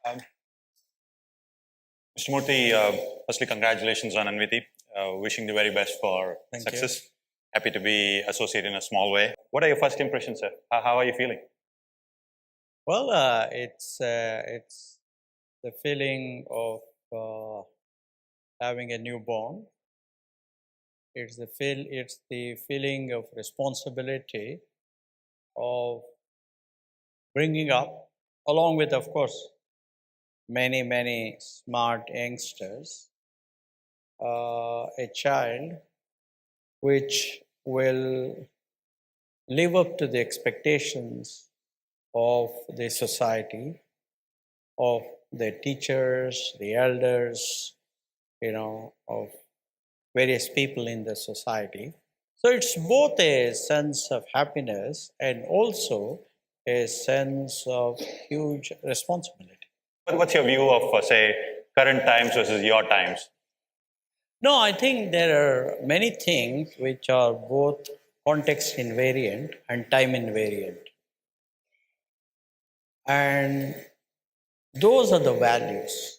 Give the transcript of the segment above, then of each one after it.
Um, Mr. Murthy, firstly, congratulations on Anviti. Wishing the very best for Thank success. Happy to be associated in a small way. What are your first impressions, sir? How are you feeling? Well, it's the feeling of having a newborn. It's the feeling of responsibility of bringing up, along with, of course, many smart youngsters, a child which will live up to the expectations of the society, of the teachers, the elders, of various people in the society. So it's both a sense of happiness and also a sense of huge responsibility. What's your view of, say, current times versus your times? No, I think there are many things which are both context invariant and time invariant. And those are the values: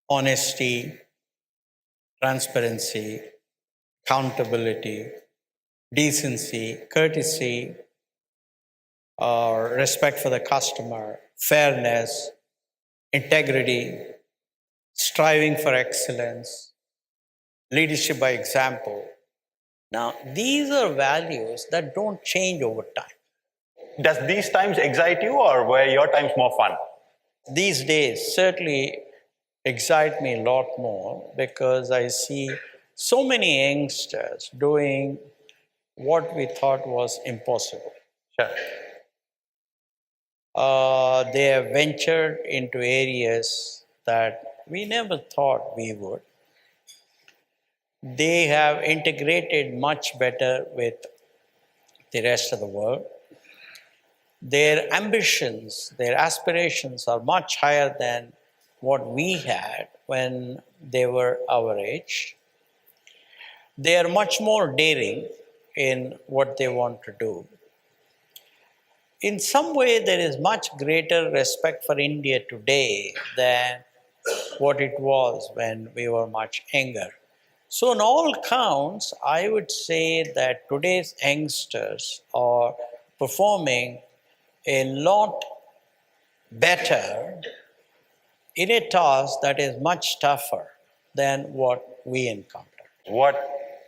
honesty, transparency, accountability, decency, courtesy, respect for the customer, fairness, integrity, striving for excellence, leadership by example. Now, these are values that don't change over time. Does these times excite you, or were your times more fun? These days certainly excite me a lot more because I see so many youngsters doing what we thought was impossible. Sure. They have ventured into areas that we never thought we would. They have integrated much better with the rest of the world. Their ambitions, their aspirations are much higher than what we had when they were our age. They are much more daring in what they want to do. In some way, there is much greater respect for India today than what it was when we were much younger. So, on all counts, I would say that today's youngsters are performing a lot better in a task that is much tougher than what we encountered. What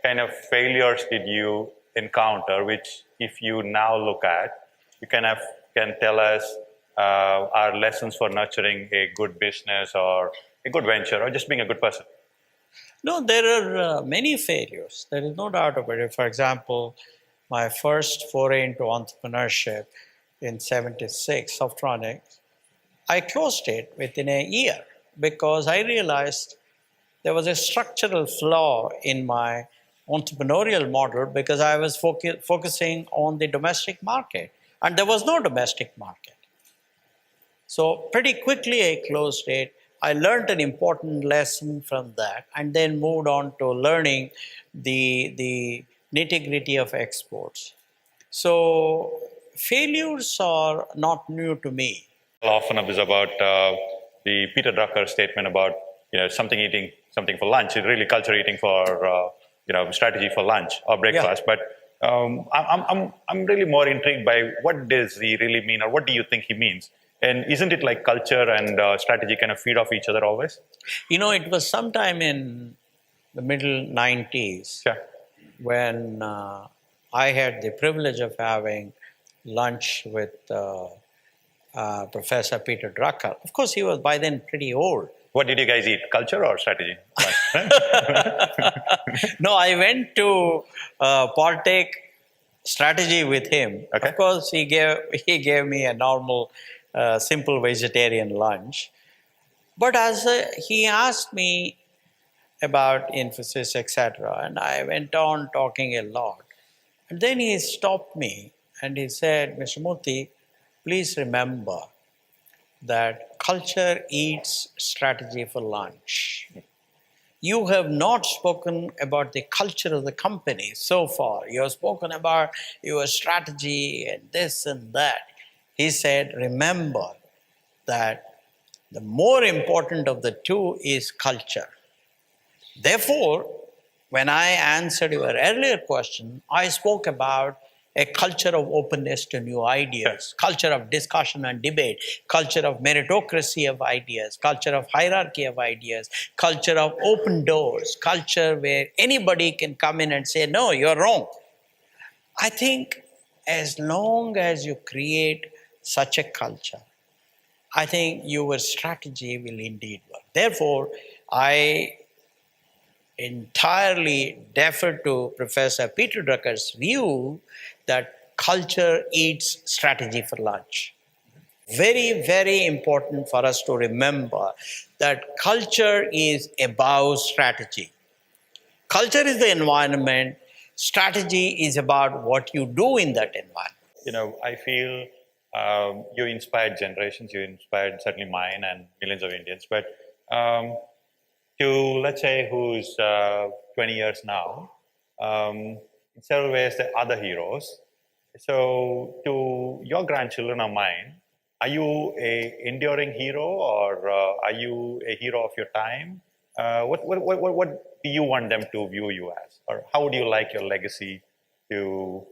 kind of failures did you encounter, which, if you now look at, you can tell us are lessons for nurturing a good business or a good venture or just being a good person? No, there are many failures. There is no doubt about it. For example, my first foray into entrepreneurship in '76, Softronics, I closed it within a year because I realized there was a structural flaw in my entrepreneurial model because I was focusing on the domestic market and there was no domestic market. So pretty quickly I closed it. I learned an important lesson from that and then moved on to learning the nitty-gritty of exports. So failures are not new to me. Often it is about the Peter Drucker statement about something eating something for lunch. It's really culture eating for strategy for lunch or breakfast. Yeah. But I'm really more intrigued by what does he really mean, or what do you think he means? And isn't it like culture and strategy kind of feed off each other always? It was sometime in the middle 90s Sure. when I had the privilege of having lunch with Professor Peter Drucker. Of course, he was by then pretty old. What did you guys eat? Culture or strategy? No, I went to partake strategy with him. Okay. Of course, he gave me a normal, simple vegetarian lunch. But as he asked me about emphasis, etc., and I went on talking a lot. And then he stopped me and he said, "Mr. Murthy, please remember that culture eats strategy for lunch. You have not spoken about the culture of the company so far. You have spoken about your strategy and this and that. He said, remember that the more important of the two is culture. Therefore, when I answered your earlier question, I spoke about a culture of openness to new ideas, culture of discussion and debate, culture of meritocracy of ideas, culture of hierarchy of ideas, culture of open doors, culture where anybody can come in and say, no, you're wrong. I think as long as you create such a culture, I think your strategy will indeed work. Therefore, I entirely defer to Professor Peter Drucker's view that culture eats strategy for lunch. Very, very important for us to remember that culture is above strategy. Culture is the environment, strategy is about what you do in that environment. I feel you inspired generations. You inspired certainly mine and millions of Indians. But to, let's say, who's 20 years now, in several ways they're other heroes. So to your grandchildren or mine, are you a enduring hero, or are you a hero of your time? What do you want them to view you as, or how would you like your legacy to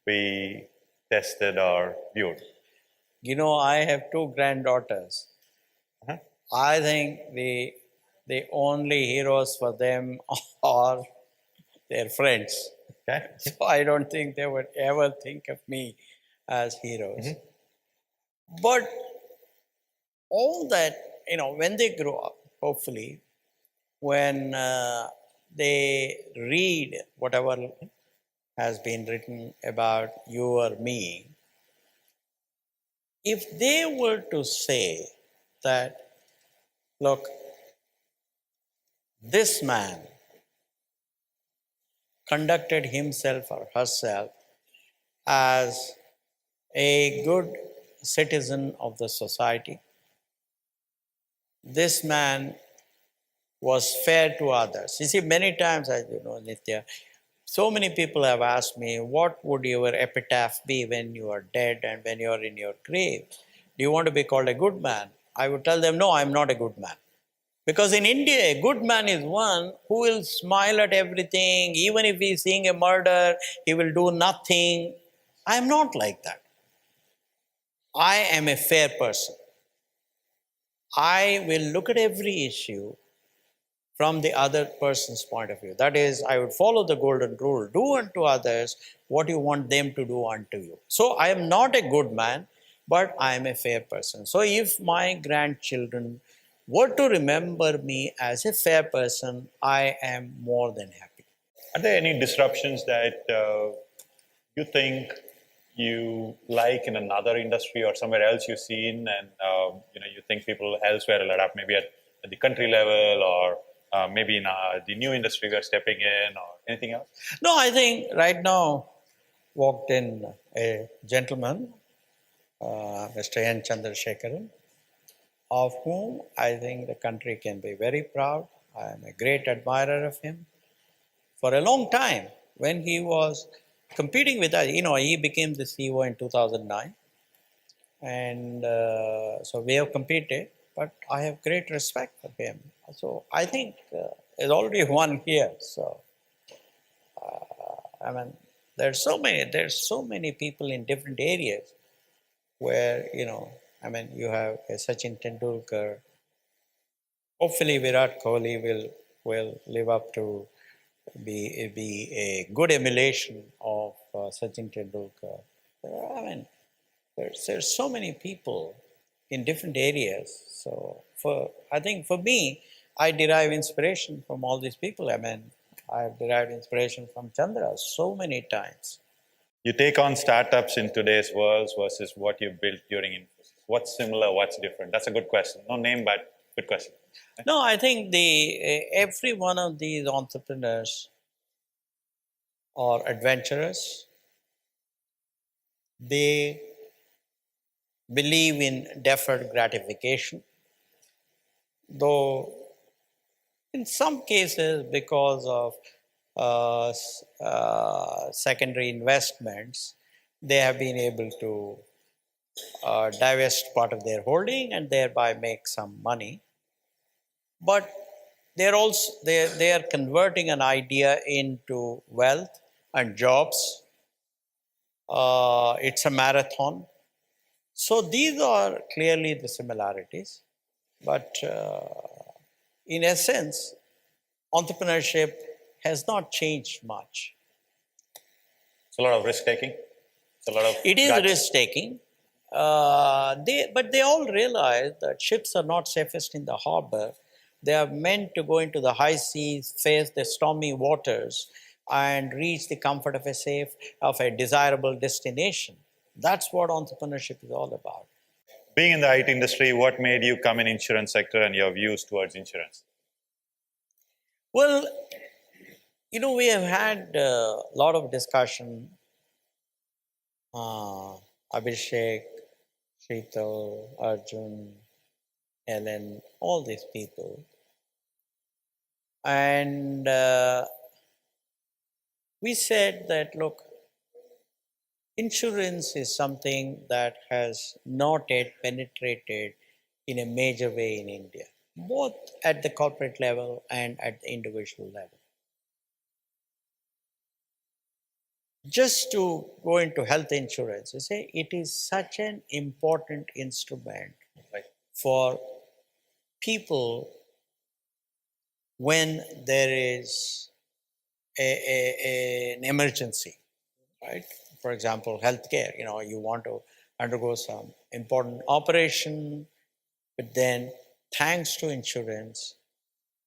be tested or viewed? I have two granddaughters. Uh-huh. I think the only heroes for them are their friends. Okay. So I don't think they would ever think of me as heroes. But all that, when they grow up, hopefully, when they read whatever has been written about you or me, if they were to say that, look, this man conducted himself or herself as a good citizen of the society. This man was fair to others. You see, many times, as you know, Nitya, so many people have asked me, what would your epitaph be when you are dead and when you are in your grave? Do you want to be called a good man? I would tell them, no, I'm not a good man. Because in India, a good man is one who will smile at everything. Even if he's seeing a murder, he will do nothing. I am not like that. I am a fair person. I will look at every issue from the other person's point of view. That is, I would follow the golden rule: do unto others what you want them to do unto you. So I am not a good man, but I am a fair person. So if my grandchildren were to remember me as a fair person, I am more than happy. Are there any disruptions that you think you like in another industry or somewhere else you've seen, and you think people elsewhere will adapt, maybe at the country level, or maybe in the new industry we're stepping in, or anything else? No, I think right now walked in a gentleman, Mr. N. Chandrasekharan, of whom I think the country can be very proud. I am a great admirer of him. For a long time, when he was competing with us, he became the CEO in 2009. And so we have competed, but I have great respect for him. So I think there's already one here. So, I mean, there's so many people in different areas where, you have a Sachin Tendulkar. Hopefully, Virat Kohli will live up to be a good emulation of Sachin Tendulkar. There's so many people in different areas. So I think for me, I derive inspiration from all these people. I've derived inspiration from Chandra so many times. You take on startups in today's world versus what you built during Infosys. What's similar? What's different? That's a good question. No name, but good question. No, I think every one of these entrepreneurs are adventurous. They believe in deferred gratification, though in some cases, because of secondary investments, they have been able to divest part of their holding and thereby make some money. But they are converting an idea into wealth and jobs. It's a marathon. So these are clearly the similarities. But in essence, entrepreneurship has not changed much. It's a lot of risk taking. It's a lot of It is guts. risk taking. But they all realize that ships are not safest in the harbor. They are meant to go into the high seas, face the stormy waters, and reach the comfort of a desirable destination. That's what entrepreneurship is all about. Being in the IT industry, what made you come in insurance sector and your views towards insurance? Well, we have had a lot of discussion. Abhishek, Sheetal, Arjun, Ellen, all these people. And we said that, look, insurance is something that has not yet penetrated in a major way in India, both at the corporate level and at the individual level. Just to go into health insurance, you say it is such an important instrument Right. for people when there is an emergency, right? For example, healthcare, you want to undergo some important operation, but then thanks to insurance,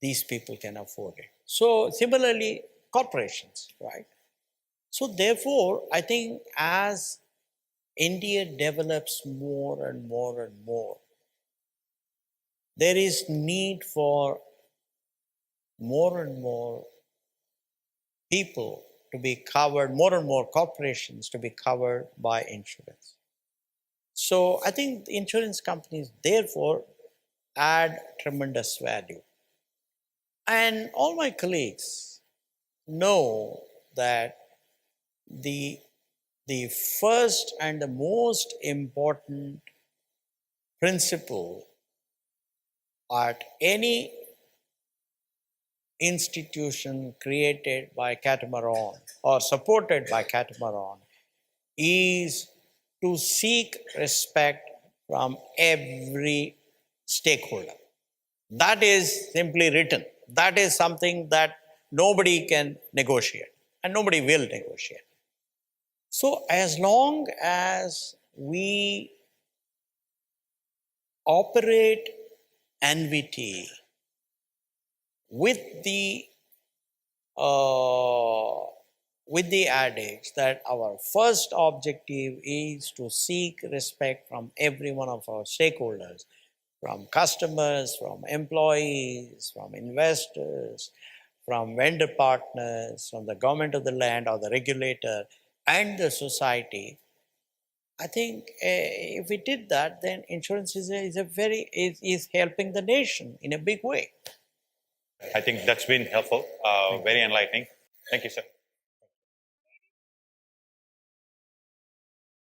these people can afford it. So similarly, corporations, right? So therefore, I think as India develops more and more and more, there is need for more and more people to be covered, more and more corporations to be covered by insurance. So I think the insurance companies therefore add tremendous value. And all my colleagues know that the the first and the most important principle at any institution created by Catamaran or supported by Catamaran is to seek respect from every stakeholder. That is simply written. That is something that nobody can negotiate and nobody will negotiate. So, as long as we operate Anviti with the adage that our first objective is to seek respect from every one of our stakeholders, from customers, from employees, from investors, from vendor partners, from the government of the land or the regulator, and the society. I think if we did that, then insurance is helping the nation in a big way. I think that's been helpful, very enlightening. Thank you, sir.